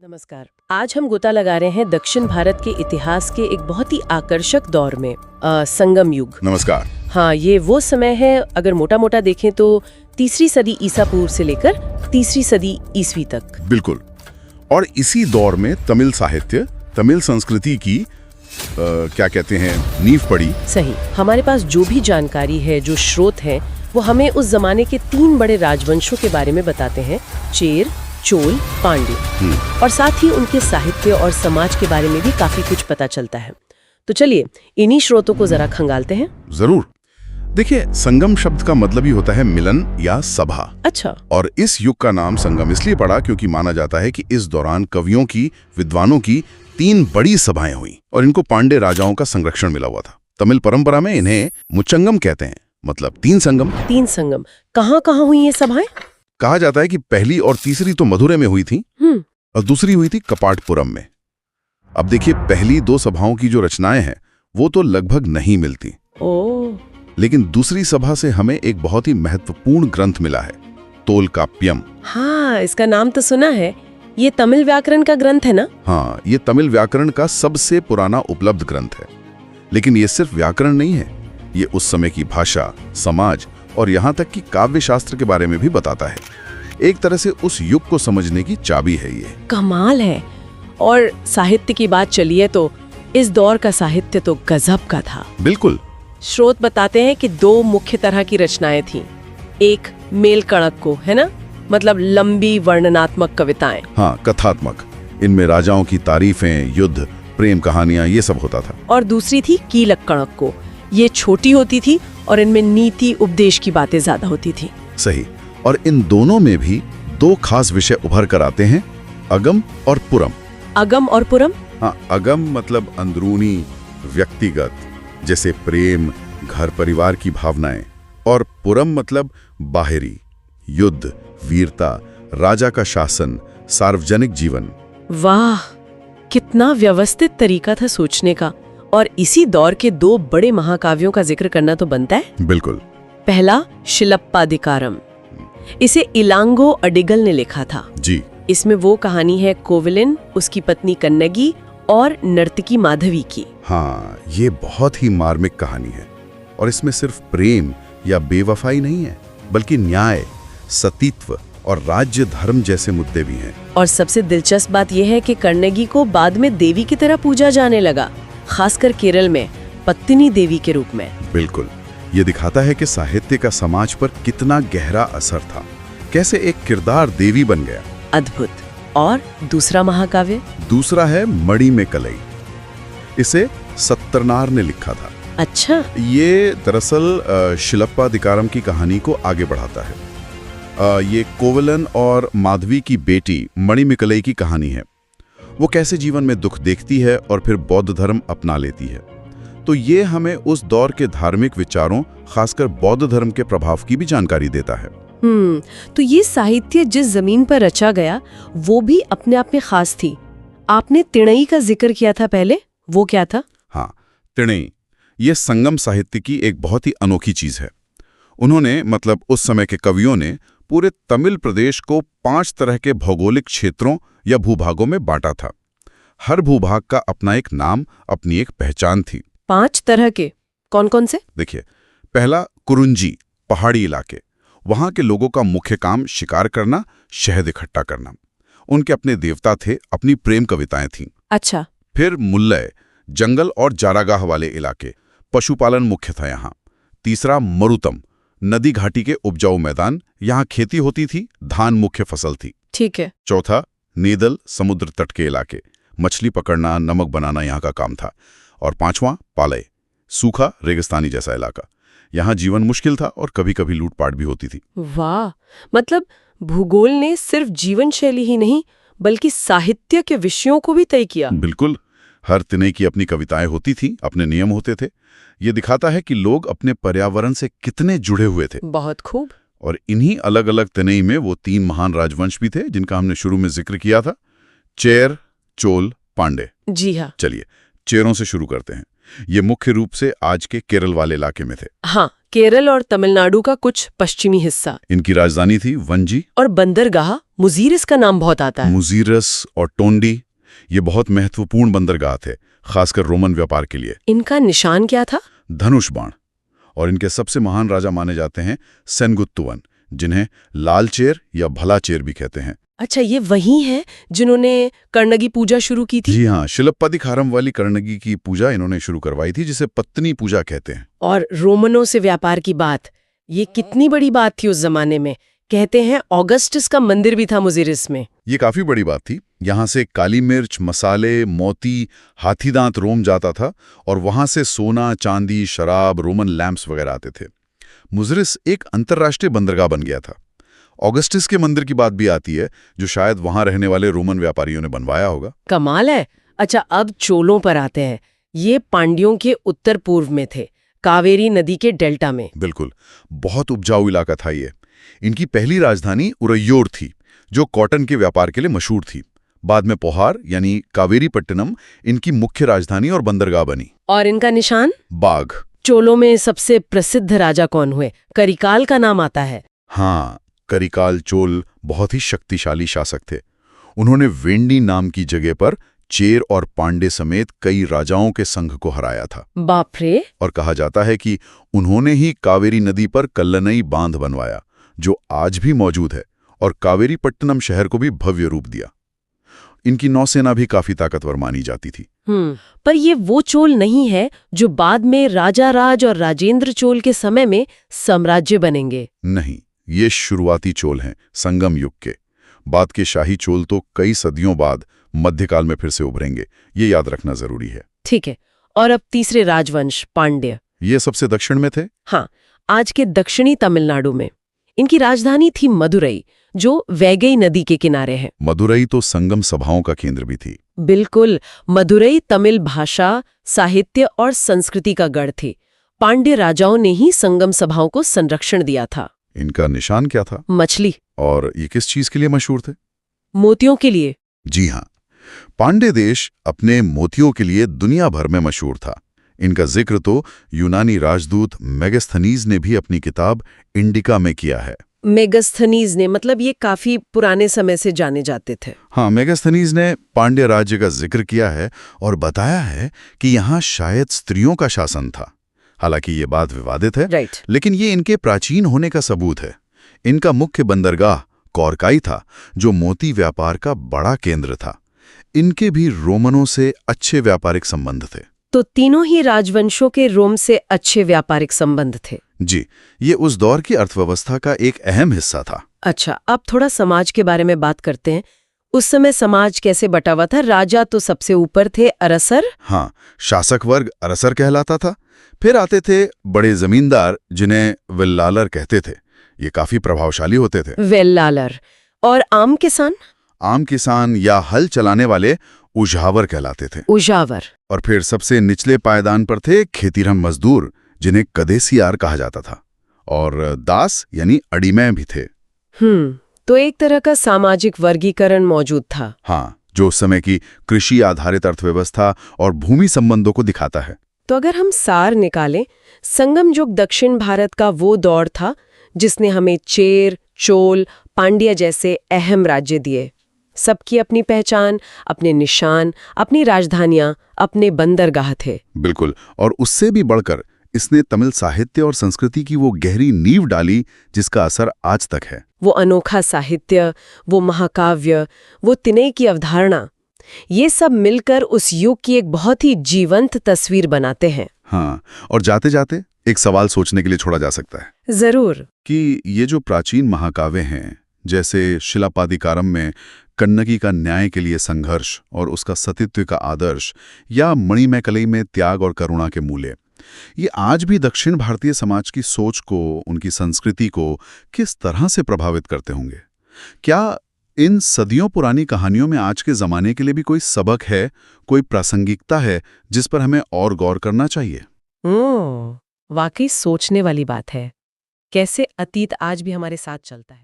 नमस्कार। आज हम गोता लगा रहे हैं दक्षिण भारत के इतिहास के एक बहुत ही आकर्षक दौर में, संगम युग। नमस्कार। हाँ, ये वो समय है, अगर मोटा मोटा देखें तो तीसरी सदी ईसा पूर्व से लेकर तीसरी सदी ईसवी तक। बिल्कुल। और इसी दौर में तमिल साहित्य, तमिल संस्कृति की क्या कहते हैं, नींव पड़ी। सही। हमारे पास जो भी जानकारी है, जो स्रोत हैं, वो हमें उस जमाने के 3 बड़े राजवंशों के बारे में बताते हैं, चेर, चोल, पांड्य। और साथ ही उनके साहित्य और समाज के बारे में भी काफी कुछ पता चलता है। तो चलिए इन्हीं स्रोतों को जरा खंगालते हैं। जरूर। देखिए, संगम शब्द का मतलब ही होता है मिलन या सभा। अच्छा। और इस युग का नाम संगम इसलिए पड़ा क्योंकि माना जाता है कि इस दौरान कवियों की, विद्वानों की 3 बड़ी सभाएं हुई और इनको पांड्य राजाओं का संरक्षण मिला हुआ था। तमिल परंपरा में इन्हें मुचंगम कहते हैं, मतलब 3 संगम। 3 संगम। कहाँ हुई ये सभाएं? कहा जाता है कि पहली और तीसरी तो मधुरै में हुई थी और दूसरी हुई थी कपाटपुरम में। अब देखिए, पहली 2 सभाओं की जो रचनाएं हैं वो तो लगभग नहीं मिलती। लेकिन दूसरी सभा से हमें एक बहुत ही महत्वपूर्ण ग्रंथ मिला है, तोलकाप्पियम। हाँ, इसका नाम तो सुना है। ये तमिल व्याकरण का ग्रंथ है ना? हाँ, ये तमिल व्याकरण का सबसे पुराना उपलब्ध ग्रंथ है। लेकिन ये सिर्फ व्याकरण नहीं है, ये उस समय की भाषा, समाज और यहाँ तक कि काव्य शास्त्र के बारे में भी बताता है। एक तरह से उस युग को समझने की चाबी है ये। कमाल है। और साहित्य की बात चलिए तो इस दौर का साहित्य तो गजब का था। बिल्कुल। स्रोत बताते हैं कि 2 मुख्य तरह की रचनाएं थीं। एक मेल कणक को, है ना, मतलब लंबी वर्णनात्मक कविताएं। हाँ, कथात्मक। इनमें राजाओं की तारीफें, युद्ध, प्रेम कहानियां, ये सब होता था। और दूसरी थी कीलक कणक को। ये छोटी होती थी और इनमें नीति उपदेश की बातें ज्यादा होती थी। सही। और इन दोनों में भी 2 खास विषय उभर कर आते हैं, अगम और पुरम। अगम और पुरम? हाँ, अगम मतलब अंदरूनी, व्यक्तिगत, जैसे प्रेम, घर परिवार की भावनाएं। और पुरम मतलब बाहरी, युद्ध, वीरता, राजा का शासन, सार्वजनिक जीवन। वाह, कितना व्यवस्थित तरीका था सोचने का। और इसी दौर के 2 बड़े महाकाव्यों का जिक्र करना तो बनता है। बिल्कुल। पहला शिलप्पाधिकारम। इसे इलांगो अडिगल ने लिखा था जी। इसमें वो कहानी है कोविलिन, उसकी पत्नी कन्नगी और नर्तकी माधवी की। हाँ, ये बहुत ही मार्मिक कहानी है। और इसमें सिर्फ प्रेम या बेवफाई नहीं है, बल्कि न्याय, सतीत्व और राज्य धर्म जैसे मुद्दे भी हैं। और सबसे दिलचस्प बात यह है कि कन्नगी को बाद में देवी की तरह पूजा जाने लगा, खासकर केरल में पत्तिनी देवी के रूप में। बिल्कुल। ये दिखाता है कि साहित्य का समाज पर कितना गहरा असर था, कैसे एक किरदार देवी बन गया। अद्भुत। और दूसरा महाकाव्य? दूसरा है मणि में कलई। इसे सत्तरनार ने लिखा था। अच्छा। ये दरअसल शिलप्पाधिकारम की कहानी को आगे बढ़ाता है। ये कोवलन और माधवी की बेटी मणिमिकलई की कहानी है। वो कैसे जीवन में दुख देखती है और फिर बौद्ध धर्म अपना लेती है। तो ये हमें उस दौर के धार्मिक विचारों, खासकर बौद्ध धर्म के प्रभाव की भी जानकारी देता है। तो ये साहित्य जिस जमीन पर रचा गया वो भी अपने आप में खास थी। आपने तिणई का जिक्र किया था पहले, वो क्या था? हाँ, तिणई ये संगम साहित्य की एक बहुत ही अनोखी चीज है। उन्होंने, मतलब उस समय के कवियों ने, पूरे तमिल प्रदेश को 5 तरह के भौगोलिक क्षेत्रों या भूभागों में बांटा था। हर भूभाग का अपना एक नाम, अपनी एक पहचान थी। 5 तरह के? कौन कौन से? देखिए, पहला कुरुंजी, पहाड़ी इलाके। वहां के लोगों का मुख्य काम शिकार करना, शहद इकट्ठा करना। उनके अपने देवता थे, अपनी प्रेम कविताएं थीं। अच्छा। फिर मुल्लय, जंगल और चारागाह वाले इलाके, पशुपालन मुख्य था यहाँ। तीसरा मरुतम, नदी घाटी के उपजाऊ मैदान, यहाँ खेती होती थी, धान मुख्य फसल थी। ठीक है। चौथा नेदल, समुद्र तट के इलाके, मछली पकड़ना, नमक बनाना यहाँ का काम था। और 5वां पालय, सूखा रेगिस्तानी जैसा इलाका। यहाँ जीवन मुश्किल था और कभी कभी लूटपाट भी होती थी। वाह, मतलब भूगोल ने सिर्फ जीवन शैली ही नहीं बल्कि साहित्य के विषयों को भी तय किया। बिल्कुल। हर तिनई की अपनी कविताएं होती थी, अपने नियम होते थे। ये दिखाता है कि लोग अपने पर्यावरण से कितने जुड़े हुए थे। बहुत खूब। और इन्हीं अलग अलग तिनई में वो 3 महान राजवंश भी थे जिनका हमने शुरू में जिक्र किया था, चेर, चोल, पांडे। जी हाँ। चलिए चेरों से शुरू करते हैं। ये मुख्य रूप से आज के केरल वाले इलाके में थे। हाँ, केरल और तमिलनाडु का कुछ पश्चिमी हिस्सा। इनकी राजधानी थी वंजी। और बंदरगाह मुजीरिस का नाम बहुत आता है। मुजीरस और टोंडी ये बहुत महत्वपूर्ण बंदरगाह थे, खासकर रोमन व्यापार के लिए। इनका निशान क्या था? धनुष बाण। और इनके सबसे महान राजा माने जाते हैं सेनगुत्तुवन, जिन्हें लाल चेर या भला चेर भी कहते हैं। अच्छा, ये वही हैं जिन्होंने कर्णगी पूजा शुरू की थी? जी हाँ, शिलप्पादिकारम वाली कर्णगी की पूजा इन्होंने शुरू करवाई थी, जिसे पत्नी पूजा कहते हैं। और रोमनों से व्यापार की बात, ये कितनी बड़ी बात थी उस जमाने में। कहते हैं ऑगस्टस का मंदिर भी था मुजीरिस में। ये काफी बड़ी बात थी। यहाँ से काली मिर्च, मसाले, मोती, हाथीदांत रोम जाता था और वहां से सोना, चांदी, शराब, रोमन लैंप्स वगैरह आते थे। मुजीरिस एक अंतर्राष्ट्रीय बंदरगाह बन गया था। ऑगस्टस के मंदिर की बात भी आती है, जो शायद वहां रहने वाले रोमन व्यापारियों ने बनवाया होगा। कमाल है। अच्छा, अब चोलों पर आते हैं। ये पांड्यों के उत्तर पूर्व में थे, कावेरी नदी के डेल्टा में। बिल्कुल, बहुत उपजाऊ इलाका था ये। इनकी पहली राजधानी उरैयोर थी, जो कॉटन के व्यापार के लिए मशहूर थी। बाद में पोहार यानी कावेरीपट्टनम इनकी मुख्य राजधानी और बंदरगाह बनी। और इनका निशान? बाघ। चोलों में सबसे प्रसिद्ध राजा कौन हुए? करिकाल का नाम आता है। हाँ, करिकाल चोल बहुत ही शक्तिशाली शासक थे। उन्होंने वेंडी नाम की जगह पर चेर और पांडे समेत कई राजाओं के संघ को हराया था। बाप रे। और कहा जाता है कि उन्होंने ही कावेरी नदी पर कल्लनई बांध बनवाया, जो आज भी मौजूद है, और कावेरीपट्टनम शहर को भी भव्य रूप दिया। इनकी नौसेना भी काफी ताकतवर मानी जाती थी। पर ये वो चोल नहीं है जो बाद में राजा राज और राजेंद्र चोल के समय में साम्राज्य बनेंगे। नहीं, ये शुरुआती चोल हैं, संगम युग के। बाद के शाही चोल तो कई सदियों बाद मध्यकाल में फिर से उभरेंगे, ये याद रखना जरूरी है। ठीक है। और अब तीसरे राजवंश पांड्य। ये सबसे दक्षिण में थे। हाँ, आज के दक्षिणी तमिलनाडु में। इनकी राजधानी थी मदुरई, जो वैगई नदी के किनारे है। मदुरई तो संगम सभाओं का केंद्र भी थी। बिल्कुल, मदुरई तमिल भाषा, साहित्य और संस्कृति का गढ़ थी। पांड्य राजाओं ने ही संगम सभाओं को संरक्षण दिया था। इनका निशान क्या था? मछली। और ये किस चीज के लिए मशहूर थे? मोतियों के लिए। जी हाँ, पांड्य देश अपने मोतियों के लिए दुनिया भर में मशहूर था। इनका जिक्र तो यूनानी राजदूत मेगास्थनीज ने भी अपनी किताब इंडिका में किया है। मेगास्थनीज ने, मतलब ये काफी पुराने समय से जाने जाते थे। हाँ, मेगास्थनीज ने पांड्य राज्य का जिक्र किया है और बताया है कि यहाँ शायद स्त्रियों का शासन था। हालांकि ये बात विवादित है, राइट। लेकिन ये इनके प्राचीन होने का सबूत है। इनका मुख्य बंदरगाह कोरकाई था, जो मोती व्यापार का बड़ा केंद्र था। इनके भी रोमनों से अच्छे व्यापारिक संबंध थे। तो तीनों ही राजवंशों के रोम से अच्छे व्यापारिक संबंध थे। जी, ये उस दौर की अर्थव्यवस्था का एक अहम हिस्सा था। अच्छा, अब थोड़ा समाज के बारे में बात करते हैं। उस समय समाज कैसे बटा हुआ था? राजा तो सबसे ऊपर थे, अरसर। हाँ, शासक वर्ग अरसर कहलाता था। फिर आते थे बड़े जमींदार, जिन्हें विल्लालर कहते थे। ये काफी प्रभावशाली होते थे। वेल्लालर। और आम किसान? आम किसान या हल चलाने वाले उजावर कहलाते थे। उजावर। और फिर सबसे निचले पायदान पर थे खेतीरम मजदूर, जिन्हें कदेसियार कहा जाता था। और दास यानी अड़ीमय भी थे। तो एक तरह का सामाजिक वर्गीकरण मौजूद था। हाँ, जो उस समय की कृषि आधारित अर्थव्यवस्था और भूमि संबंधों को दिखाता है। तो अगर हम सार निकालें, संगम युग दक्षिण भारत का वो दौर था जिसने हमें चेर, चोल, पांड्य जैसे अहम राज्य दिए। सबकी अपनी पहचान, अपने निशान, अपनी राजधानियां, अपने बंदरगाह थे। बिल्कुल, और उससे भी बढ़कर इसने तमिल साहित्य और संस्कृति की वो गहरी नींव डाली जिसका असर आज तक है। वो अनोखा साहित्य, वो महाकाव्य, वो तिनई की अवधारणा, ये सब मिलकर उस युग की एक बहुत ही जीवंत तस्वीर बनाते हैं। हाँ, और जाते जाते एक सवाल सोचने के लिए छोड़ा जा सकता है। जरूर। कि ये जो प्राचीन महाकाव्य हैं, जैसे शिलापादिकारम में कन्नगी का न्याय के लिए संघर्ष और उसका सतीत्व का आदर्श, या मणिमेकलई में त्याग और करुणा के मूल्य, ये आज भी दक्षिण भारतीय समाज की सोच को, उनकी संस्कृति को किस तरह से प्रभावित करते होंगे? क्या इन सदियों पुरानी कहानियों में आज के जमाने के लिए भी कोई सबक है, कोई प्रासंगिकता है जिस पर हमें और गौर करना चाहिए? वाकई सोचने वाली बात है। कैसे अतीत आज भी हमारे साथ चलता है।